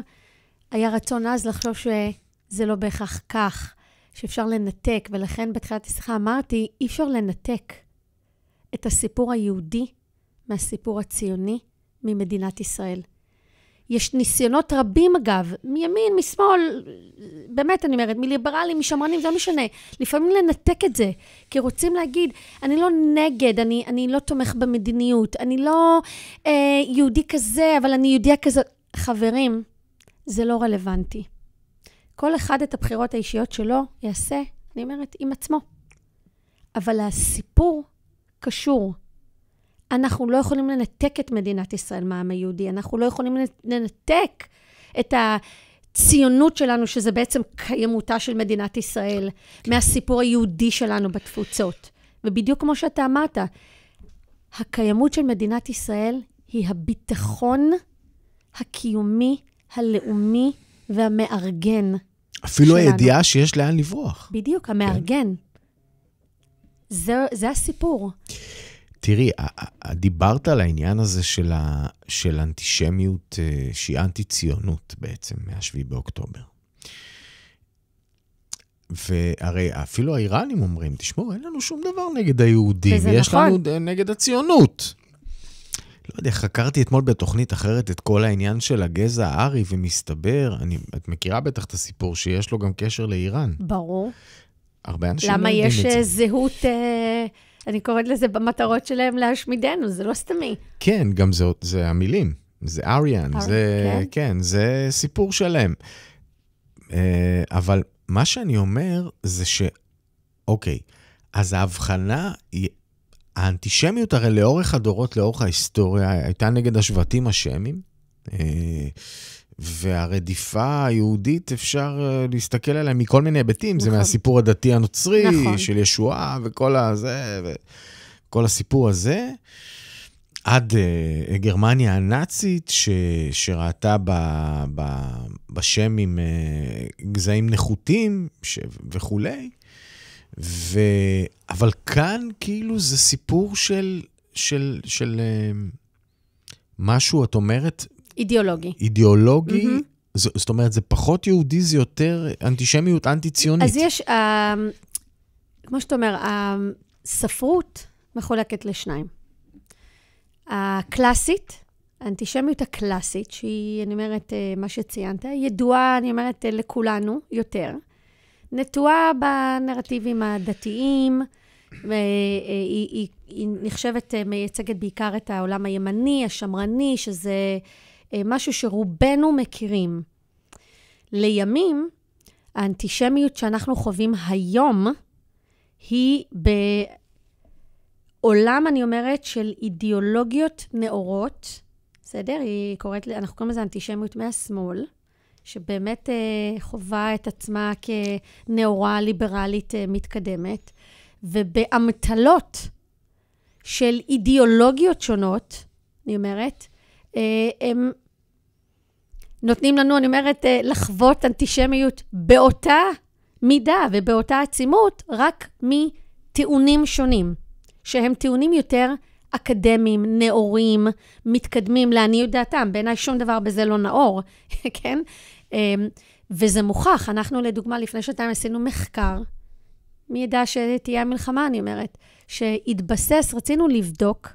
היה רצון אז לחשוב שזה לא בהכרח כך, שאפשר לנתק, ולכן בתחילת השיחה אמרתי, אי אפשר לנתק את הסיפור היהודי מהסיפור הציוני ממדינת ישראל. יש ניסיונות רבים אגב, מימין, משמאל, באמת אני אומרת, מליברלים, משמרנים, זה לא משנה. לפעמים לנתק את זה, כי רוצים להגיד, אני לא נגד, אני לא תומך במדיניות, אני לא יהודי כזה, אבל אני יהודיה כזאת. חברים, זה לא רלוונטי. כל אחד את הבחירות האישיות שלו יעשה, אני אומרת, עם עצמו. אבל הסיפור קשור. אנחנו לא יכולים לנתק את מדינת ישראל מהעם היהודי, אנחנו לא יכולים לנתק את הציונות שלנו, שזה בעצם קיימותה של מדינת ישראל, מהסיפור היהודי שלנו בתפוצות. ובדיוק כמו שאתה אמרת, הקיימות של מדינת ישראל היא הביטחון הקיומי, הלאומי והמארגן. אפילו הידיעה שיש לאן לברוח. בדיוק, המארגן. זה הסיפור. תראי, דיברת על העניין הזה של אנטישמיות, שהיא אנטי-ציונות בעצם, מה7 באוקטובר. והרי אפילו האיראנים אומרים, תשמעו, אין לנו שום דבר נגד היהודים, ויש לנו נגד הציונות. לא יודע, חקרתי אתמול בתוכנית אחרת את כל העניין של הגזע הארי, ומסתבר, את מכירה בטח את הסיפור שיש לו גם קשר לאיראן. ברור. הרבה אנשים לא למה יודעים את זה. יש זהות... אני קוראת לזה במטרות שלהם להשמידנו, זה לא סתמי. כן, גם זה המילים, זה אריאן, זה, כן, זה סיפור שלם. אבל מה שאני אומר זה אוקיי, אז ההבחנה, האנטישמיות הרי לאורך הדורות, לאורך ההיסטוריה, הייתה נגד השבטים השמים, והרדיפה היהודית אפשר להסתכל עליה מכל מיני היבטים, זה מהסיפור הדתי הנוצרי, של ישועה וכל הזה, וכל הסיפור הזה, עד גרמניה הנאצית, שראתה בשמים גזעים נחותים וכו'. אבל כאן כאילו זה סיפור של משהו, את אומרת, אידיאולוגי, זאת אומרת, זה פחות יהודי, זה יותר אנטישמיות, אנטי-ציונית. אז יש, כמו שאתה אומר, הספרות מחולקת לשניים. הקלאסית, האנטישמיות הקלאסית, שהיא, אני אומרת, מה שציינת, ידועה, אני אומרת, לכולנו יותר, נטועה בנרטיבים הדתיים, והיא נחשבת, מייצגת בעיקר את העולם הימני, השמרני, שזה משהו שרובנו מכירים. לימים, האנטישמיות שאנחנו חווים היום, היא בעולם, אני אומרת, של אידיאולוגיות נאורות, בסדר? אנחנו קוראים לזה אנטישמיות מהשמאל, שבאמת חובה את עצמה כנאורה ליברלית מתקדמת, ובאמתלות של אידיאולוגיות שונות, אני אומרת, הם נותנים לנו, אני אומרת, לחוות אנטישמיות באותה מידה ובאותה עצימות, רק מטיעונים שונים, שהם טיעונים יותר אקדמיים, נאורים, מתקדמים לעניות דעתם. בעיניי שום דבר בזה לא נאור, כן? וזה מוכח. אנחנו לדוגמה, לפני שנתיים עשינו מחקר מי ידע שתהיה המלחמה, אני אומרת, שהתבסס, רצינו לבדוק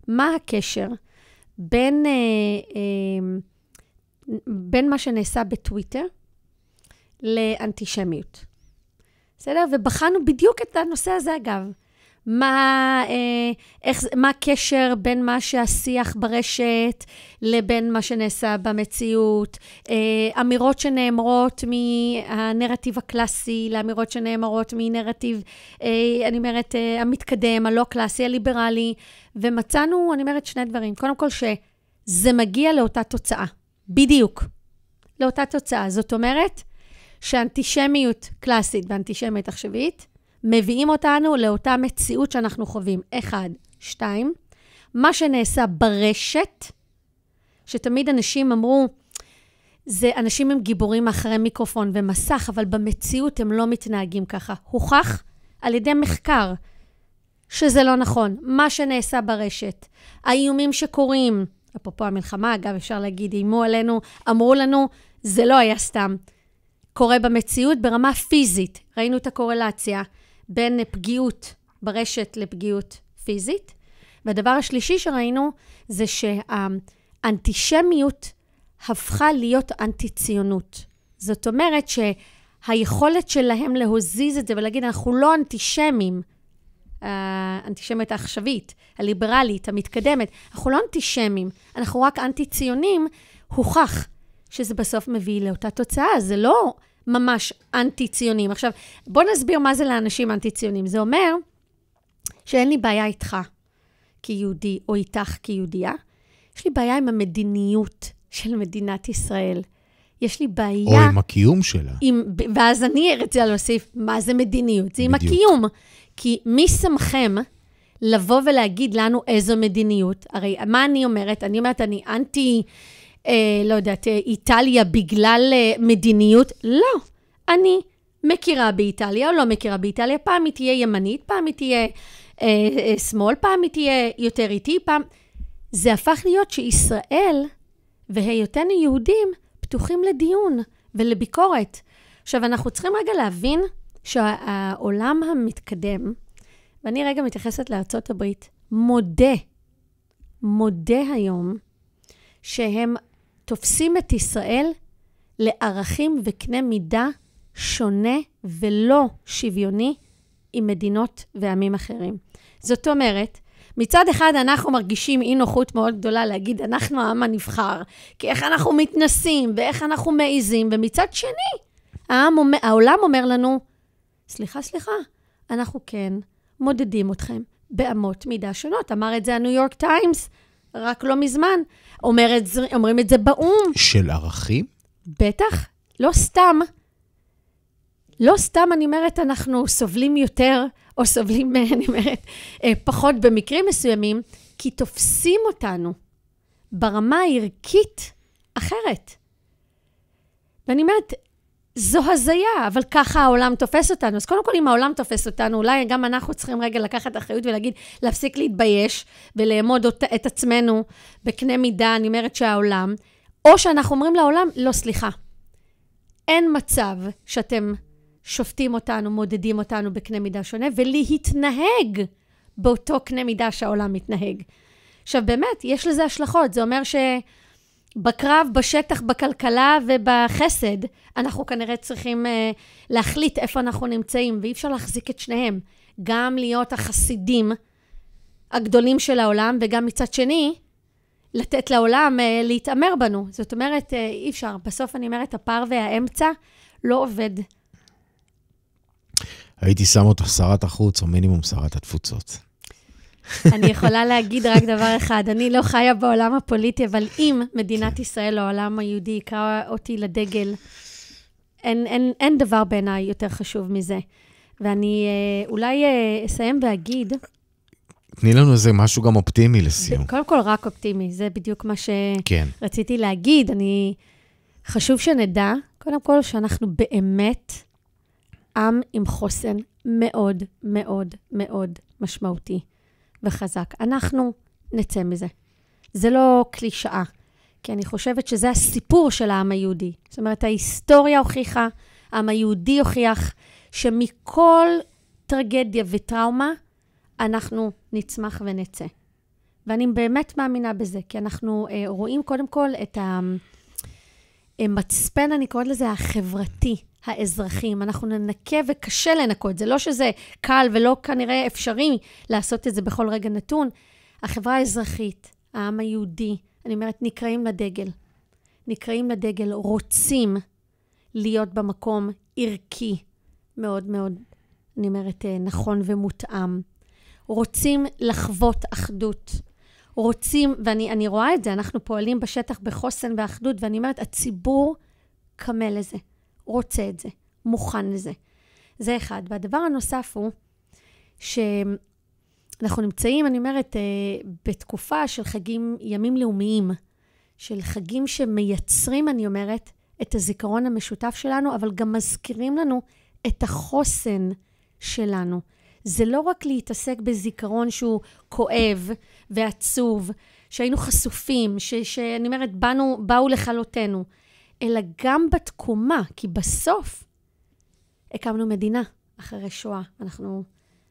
מה הקשר בין מה שנעשה בטוויטר לאנטישמיות. בסדר? ובחנו בדיוק את הנושא הזה, אגב. מה הקשר בין מה שהשיח ברשת לבין מה שנעשה במציאות, אמירות שנאמרות מהנרטיב הקלאסי, לאמירות שנאמרות מנרטיב, אני אומרת, המתקדם, הלא קלאסי, הליברלי, ומצאנו, אני אומרת, שני דברים. קודם כל, שזה מגיע לאותה תוצאה. בדיוק. לאותה תוצאה. זאת אומרת, שאנטישמיות קלאסית ואנטישמיות עכשווית, מביאים אותנו לאותה מציאות שאנחנו חווים. 1, 2, מה שנעשה ברשת, שתמיד אנשים אמרו, אנשים הם גיבורים מאחורי מיקרופון ומסך, אבל במציאות הם לא מתנהגים ככה. הוכח על ידי מחקר שזה לא נכון. מה שנעשה ברשת, האיומים שקורים, אפרופו המלחמה, אגב, אפשר להגיד, אימו עלינו, אמרו לנו, זה לא היה סתם. קורה במציאות ברמה פיזית. ראינו את הקורלציה בין פגיעות ברשת לפגיעות פיזית. והדבר השלישי שראינו זה שהאנטישמיות הפכה להיות אנטי-ציונות. זאת אומרת שהיכולת שלהם להוזיז את זה ולהגיד, אנחנו לא אנטישמים, האנטישמיות העכשווית, הליברלית, המתקדמת, אנחנו לא אנטישמים, אנחנו רק אנטי-ציונים, הוכח שזה בסוף מביא לאותה תוצאה, זה לא ממש אנטי-ציונים. עכשיו, בוא נסביר מה זה לאנשים אנטי-ציונים. זה אומר שאין לי בעיה איתך כיהודי או איתך כיהודייה, יש לי בעיה עם המדיניות של מדינת ישראל. יש לי בעיה... או עם הקיום שלה. ואז אני רוצה להוסיף, מה זה מדיניות? זה עם הקיום. כי מי שמכם לבוא ולהגיד לנו איזו מדיניות? הרי מה אני אומרת? אני אומרת, אני אנטי... לא יודעת, איטליה בגלל מדיניות? לא. אני מכירה באיטליה או לא מכירה באיטליה. פעם היא תהיה ימנית, פעם היא תהיה שמאל, פעם היא תהיה יותר איטי, פעם... זה הפך להיות שישראל והיותנו יהודים פתוחים לדיון ולביקורת. עכשיו, אנחנו צריכים רגע להבין שהעולם המתקדם, ואני רגע מתייחסת לארצות הברית, מודה היום שהם תופסים את ישראל לערכים וקנה מידה שונה ולא שוויוני עם מדינות ועמים אחרים. זאת אומרת, מצד אחד אנחנו מרגישים אי נוחות מאוד גדולה להגיד, אנחנו העם הנבחר, כי איך אנחנו מתנסים ואיך אנחנו מעיזים, ומצד שני, העולם אומר לנו, סליחה, אנחנו כן מודדים אתכם באמות מידה שונות. אמר את זה הניו יורק טיימס, רק לא מזמן. אומרים את זה באום. של ערכים? בטח. לא סתם אני אומרת, אנחנו סובלים יותר, או סובלים, אני אומרת, פחות במקרים מסוימים, כי תופסים אותנו ברמה הערכית אחרת. ואני אומרת, זו הזיה, אבל ככה העולם תופס אותנו. אז קודם כל, אם העולם תופס אותנו, אולי גם אנחנו צריכים רגע לקחת אחריות ולהגיד, להפסיק להתבייש ולעמוד את עצמנו בקנה מידה, אני אומרת שהעולם, או שאנחנו אומרים לעולם, לא, סליחה. אין מצב שאתם שופטים אותנו, מודדים אותנו בקנה מידה שונה, ולהתנהג באותו קנה מידה שהעולם מתנהג. עכשיו, באמת, יש לזה השלכות. זה אומר בקרב, בשטח, בכלכלה ובחסד, אנחנו כנראה צריכים להחליט איפה אנחנו נמצאים, ואי אפשר להחזיק את שניהם. גם להיות החסידים הגדולים של העולם, וגם מצד שני, לתת לעולם להתאמר בנו. זאת אומרת, אי אפשר. בסוף אני אומרת, הפער והאמצע לא עובד. הייתי שם אותך שרת החוץ, או מינימום שרת התפוצות. אני יכולה להגיד רק דבר אחד, אני לא חיה בעולם הפוליטי, אבל אם מדינת ישראל או העולם היהודי יקרא אותי לדגל, אין דבר בעיניי יותר חשוב מזה. ואני אולי אסיים ואגיד... תני לנו איזה משהו גם אופטימי לסיום. קודם כל רק אופטימי, זה בדיוק מה שרציתי להגיד. חשוב שנדע, קודם כל שאנחנו באמת עם עם חוסן מאוד מאוד מאוד משמעותי. וחזק. אנחנו נצא מזה. זה לא קלישאה, כי אני חושבת שזה הסיפור של העם היהודי. זאת אומרת, ההיסטוריה הוכיחה, העם היהודי הוכיח, שמכל טרגדיה וטראומה, אנחנו נצמח ונצא. ואני באמת מאמינה בזה, כי אנחנו רואים קודם כל את המצפן, אני קוראת לזה החברתי, האזרחים. אנחנו ננקה וקשה לנקות. זה לא שזה קל ולא כנראה אפשרי לעשות את זה בכל רגע נתון. החברה האזרחית, העם היהודי, אני אומרת, נקראים לדגל. נקראים לדגל, רוצים להיות במקום ערכי, מאוד מאוד, אני אומרת, נכון ומותאם. רוצים לחוות אחדות. רוצים, ואני רואה את זה, אנחנו פועלים בשטח בחוסן ואחדות, ואני אומרת, הציבור קמה לזה, רוצה את זה, מוכן לזה. זה אחד. והדבר הנוסף הוא, שאנחנו נמצאים, אני אומרת, בתקופה של חגים, ימים לאומיים, של חגים שמייצרים, אני אומרת, את הזיכרון המשותף שלנו, אבל גם מזכירים לנו את החוסן שלנו. זה לא רק להתעסק בזיכרון שהוא כואב ועצוב, שהיינו חשופים, שאני אומרת, באו לכלותנו, אלא גם בתקומה, כי בסוף הקמנו מדינה אחרי שואה.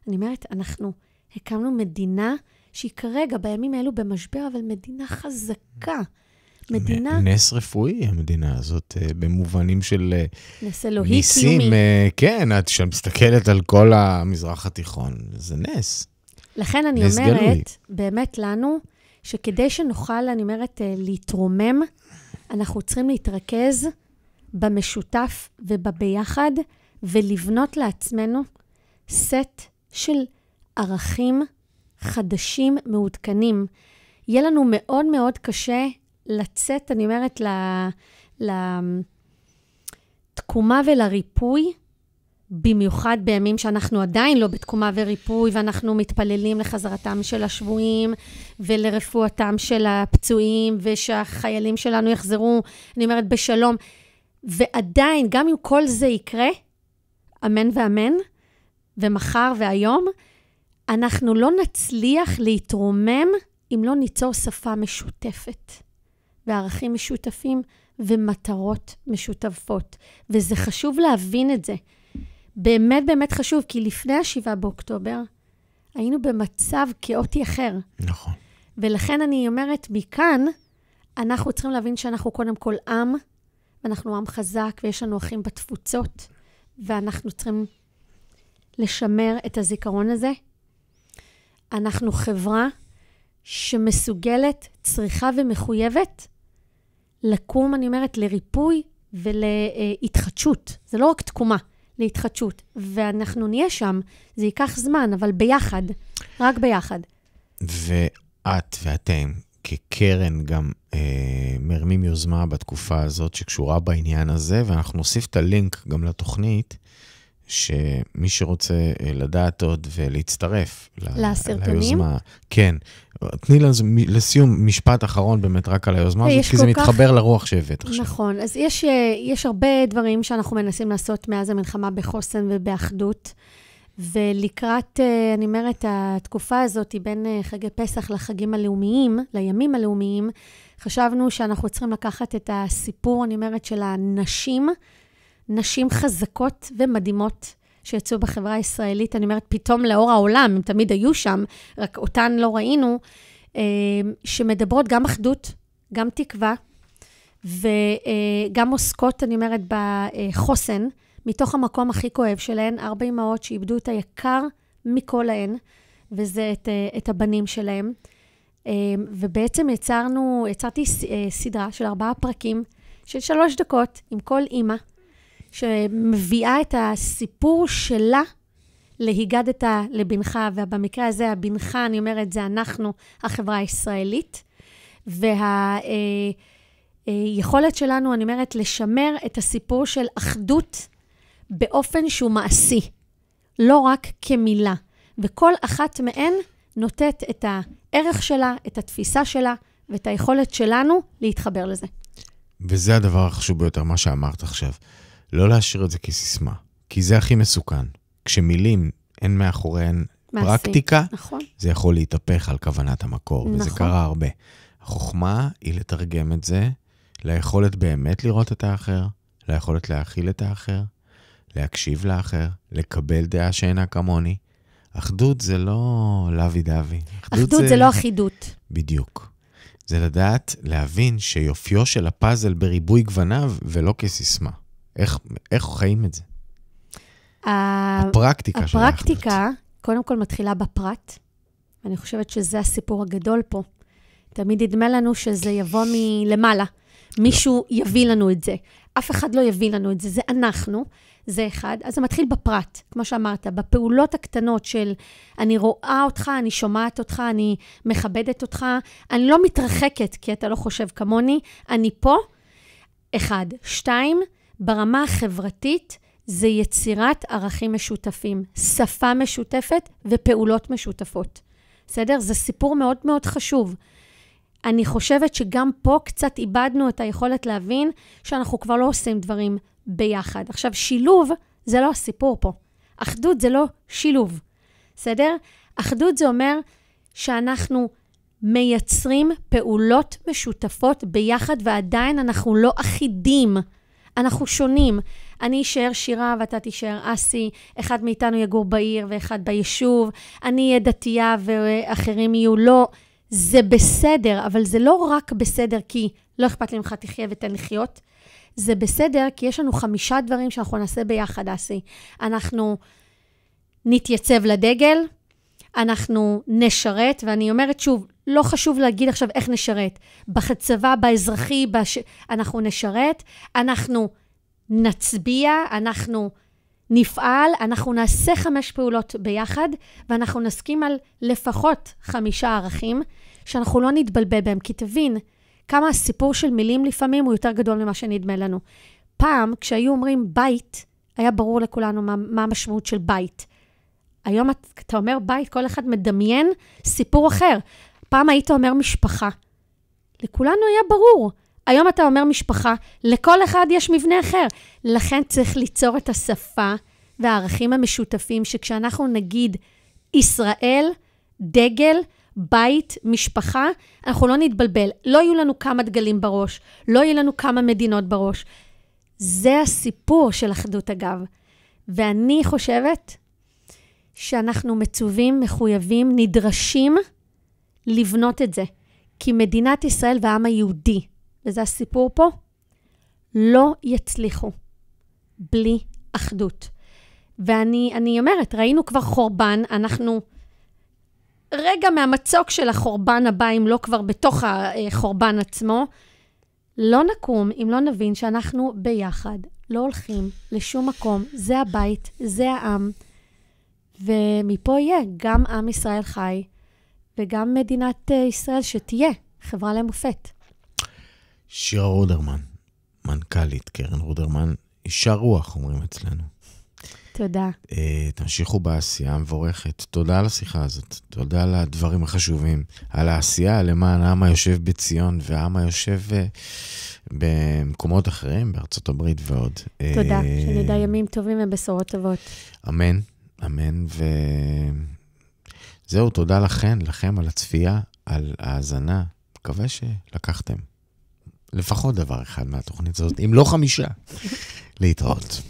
אני אומרת, אנחנו הקמנו מדינה שהיא כרגע בימים האלו במשבר, אבל מדינה חזקה. מדינה... נס רפואי, המדינה הזאת, במובנים של נס אלוהי ניסים, קיומי. כן, את שמסתכלת על כל המזרח התיכון, זה נס. לכן אני נס אומרת, גלוי. באמת לנו, שכדי שנוכל, אני אומרת, להתרומם, אנחנו צריכים להתרכז במשותף ובביחד, ולבנות לעצמנו סט של ערכים חדשים מעודכנים. יהיה לנו מאוד מאוד קשה לצאת, אני אומרת, לתקומה ולריפוי, במיוחד בימים שאנחנו עדיין לא בתקומה וריפוי, ואנחנו מתפללים לחזרתם של השבויים, ולרפואתם של הפצועים, ושהחיילים שלנו יחזרו, אני אומרת, בשלום. ועדיין, גם אם כל זה יקרה, אמן ואמן, ומחר והיום, אנחנו לא נצליח להתרומם, אם לא ניצור שפה משותפת, וערכים משותפים, ומטרות משותפות. וזה חשוב להבין את זה. באמת באמת חשוב, כי לפני 7 באוקטובר, היינו במצב כאוטי אחר. נכון. ולכן אני אומרת, מכאן, אנחנו צריכים להבין שאנחנו קודם כל עם, ואנחנו עם חזק, ויש לנו אחים בתפוצות, ואנחנו צריכים לשמר את הזיכרון הזה. אנחנו חברה שמסוגלת, צריכה ומחויבת, לקום, אני אומרת, לריפוי ולהתחדשות. זה לא רק תקומה, להתחדשות. ואנחנו נהיה שם, זה ייקח זמן, אבל ביחד, רק ביחד. ואת ואתם, כקרן, גם מרמים יוזמה בתקופה הזאת שקשורה בעניין הזה, ואנחנו נוסיף את הלינק גם לתוכנית, שמי שרוצה לדעת עוד ולהצטרף ליוזמה. כן. תני לסיום משפט אחרון באמת רק על היוזמה הזאת, כי זה מתחבר לרוח שהבאת עכשיו. נכון, אז יש הרבה דברים שאנחנו מנסים לעשות מאז המלחמה בחוסן ובאחדות, ולקראת, אני אומרת, התקופה הזאת בין חגי פסח לחגים הלאומיים, לימים הלאומיים, חשבנו שאנחנו צריכים לקחת את הסיפור, אני אומרת, של הנשים, נשים חזקות ומדהימות שיצאו בחברה הישראלית, אני אומרת, פתאום לאור העולם, הם תמיד היו שם, רק אותן לא ראינו, שמדברות גם אחדות, גם תקווה, וגם עוסקות, אני אומרת, בחוסן, מתוך המקום הכי כואב שלהן, 4 אמהות שאיבדו את היקר מכל להן, וזה את הבנים שלהם. ובעצם יצרתי סדרה של 4 פרקים, של 3 דקות, עם כל אמא, שמביאה את הסיפור שלה, להיגדת לבנך, ובמקרה הזה, הבנך, אני אומרת, זה אנחנו, החברה הישראלית, והיכולת שלנו, אני אומרת, לשמר את הסיפור של אחדות, באופן שהוא מעשי, לא רק כמילה. וכל אחת מהן נותנת את הערך שלה, את התפיסה שלה, ואת היכולת שלנו להתחבר לזה. וזה הדבר החשוב ביותר, מה שאמרת עכשיו. לא להשאיר את זה כסיסמה, כי זה הכי מסוכן. כשמילים אין מאחוריהן פרקטיקה, נכון. זה יכול להתהפך על כוונת המקור, נכון. וזה קרה הרבה. החוכמה היא לתרגם את זה, ליכולת באמת לראות את האחר, ליכולת להכיל את האחר, להקשיב לאחר, לקבל דעה שאינה כמוני. אחדות זה לא לוי דווי. אחדות זה לא אחידות. בדיוק. זה לדעת, להבין שיופיו של הפאזל בריבוי גווניו, ולא כסיסמה. איך חיים את זה? הפרקטיקה של האחדות. הפרקטיקה, קודם כל מתחילה בפרט. אני חושבת שזה הסיפור הגדול פה. תמיד ידמה לנו שזה יבוא מלמעלה. מישהו יביא לנו את זה. אף אחד לא יביא לנו את זה. זה אנחנו. זה אחד. אז זה מתחיל בפרט, כמו שאמרת, בפעולות הקטנות של אני רואה אותך, אני שומעת אותך, אני מכבדת אותך, אני לא מתרחקת כי אתה לא חושב כמוני, אני פה. 1. 2, ברמה החברתית, זה יצירת ערכים משותפים, שפה משותפת ופעולות משותפות. בסדר? זה סיפור מאוד מאוד חשוב. אני חושבת שגם פה קצת איבדנו את היכולת להבין שאנחנו כבר לא עושים דברים ביחד. עכשיו, שילוב זה לא הסיפור פה. אחדות זה לא שילוב. בסדר? אחדות זה אומר שאנחנו מייצרים פעולות משותפות ביחד, ועדיין אנחנו לא אחידים. אנחנו שונים. אני אשאר שירה ואתה תישאר אסי, אחד מאיתנו יגור בעיר ואחד ביישוב, אני אהיה דתייה ואחרים יהיו לא. זה בסדר, אבל זה לא רק בסדר כי לא אכפת לי ממך תחיה ותן לחיות. זה בסדר כי יש לנו 5 דברים שאנחנו נעשה ביחד, אסי. אנחנו נתייצב לדגל, אנחנו נשרת, ואני אומרת שוב, לא חשוב להגיד עכשיו איך נשרת. בצבא, באזרחי, אנחנו נשרת, אנחנו נצביע, אנחנו נפעל, אנחנו נעשה 5 פעולות ביחד, ואנחנו נסכים על לפחות 5 ערכים, שאנחנו לא נתבלבל בהם, כי תבין כמה הסיפור של מילים לפעמים הוא יותר גדול ממה שנדמה לנו. פעם, כשהיו אומרים בית, היה ברור לכולנו מה המשמעות של בית. היום אתה אומר בית, כל אחד מדמיין סיפור אחר. פעם היית אומר משפחה. לכולנו היה ברור. היום אתה אומר משפחה, לכל אחד יש מבנה אחר. לכן צריך ליצור את השפה והערכים המשותפים, שכשאנחנו נגיד ישראל, דגל, בית, משפחה, אנחנו לא נתבלבל. לא יהיו לנו כמה דגלים בראש, לא יהיו לנו כמה מדינות בראש. זה הסיפור של אחדות אגב. ואני חושבת שאנחנו מצווים, מחויבים, נדרשים לבנות את זה. כי מדינת ישראל והעם היהודי, וזה הסיפור פה, לא יצליחו בלי אחדות. ואני אומרת, ראינו כבר חורבן, אנחנו רגע מהמצוק של החורבן הבא, אם לא כבר בתוך החורבן עצמו, לא נקום אם לא נבין שאנחנו ביחד, לא הולכים לשום מקום, זה הבית, זה העם, ומפה יהיה גם עם ישראל חי, וגם מדינת ישראל שתהיה חברה למופת. שירה רודרמן, מנכ"לית קרן רודרמן, אישה רוח, אומרים אצלנו. תודה. תמשיכו בעשייה המבורכת. תודה על השיחה הזאת. תודה על הדברים החשובים. על העשייה למען העם היושב בציון, והעם היושב במקומות אחרים, בארצות הברית ועוד. תודה. שנדע ימים טובים ובשורות טובות. אמן, אמן. וזהו, תודה לכם על הצפייה, על ההאזנה. מקווה שלקחתם לפחות דבר אחד מהתוכנית הזאת, אם לא 5. להתראות.